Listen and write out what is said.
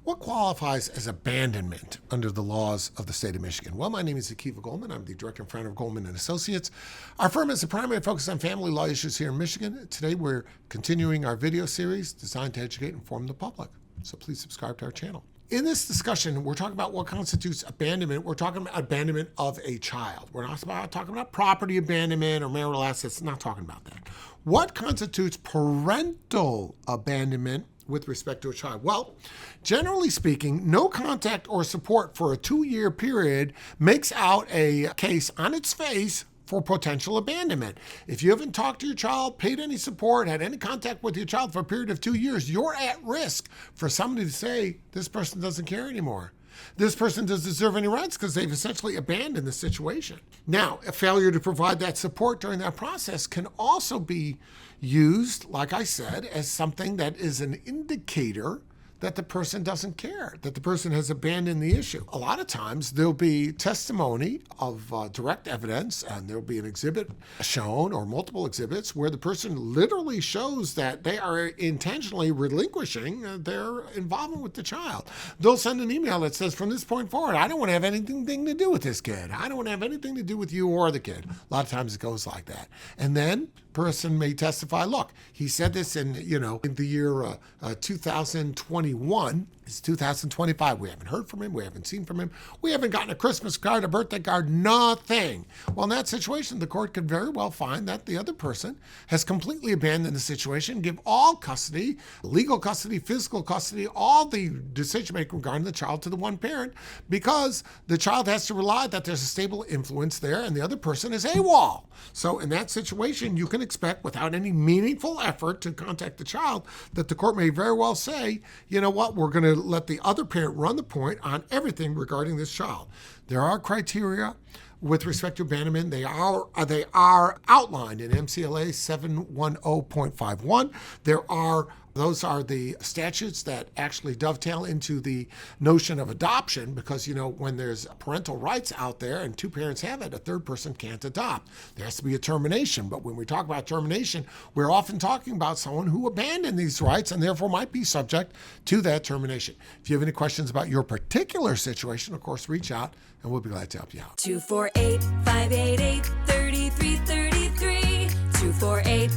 What qualifies as abandonment under the laws of the state of Michigan? Well, my name is Akiva Goldman. I'm the director and founder of Goldman & Associates. Our firm has a primary focus on family law issues here in Michigan. Today, we're continuing our video series designed to educate and inform the public. So please subscribe to our channel. In this discussion, we're talking about what constitutes abandonment. We're talking about abandonment of a child. We're not talking about property abandonment or marital assets. Not talking about that. What constitutes parental abandonment with respect to a child? Well, generally speaking, no contact or support for a 2-year period makes out a case on its face for potential abandonment. If you haven't talked to your child, paid any support, had any contact with your child for a period of 2 years, you're at risk for somebody to say, this person doesn't care anymore. This person doesn't deserve any rights because they've essentially abandoned the situation. Now, a failure to provide that support during that process can also be used, like I said, as something that is an indicator that the person doesn't care, that the person has abandoned the issue. A lot of times there'll be testimony of direct evidence, and there'll be an exhibit shown or multiple exhibits where the person literally shows that they are intentionally relinquishing their involvement with the child. They'll send an email that says, from this point forward, I don't want to have anything to do with this kid. I don't want to have anything to do with you or the kid. A lot of times it goes like that. And then person may testify, look, he said this in the year 2021. It's 2025. We haven't heard from him. We haven't seen from him. We haven't gotten a Christmas card, a birthday card, nothing. Well, in that situation, the court could very well find that the other person has completely abandoned the situation, give all custody, legal custody, physical custody, all the decision-making regarding the child to the one parent, because the child has to rely that there's a stable influence there and the other person is AWOL. So in that situation, you can expect, without any meaningful effort to contact the child, that the court may very well say, you know what, we're going to let the other parent run the point on everything regarding this child. There are criteria with respect to abandonment. They are outlined in MCLA 710.51. Those are the statutes that actually dovetail into the notion of adoption, because, when there's parental rights out there and two parents have it, a third person can't adopt. There has to be a termination. But when we talk about termination, we're often talking about someone who abandoned these rights and therefore might be subject to that termination. If you have any questions about your particular situation, of course, reach out and we'll be glad to help you out. 248-588-3333. 248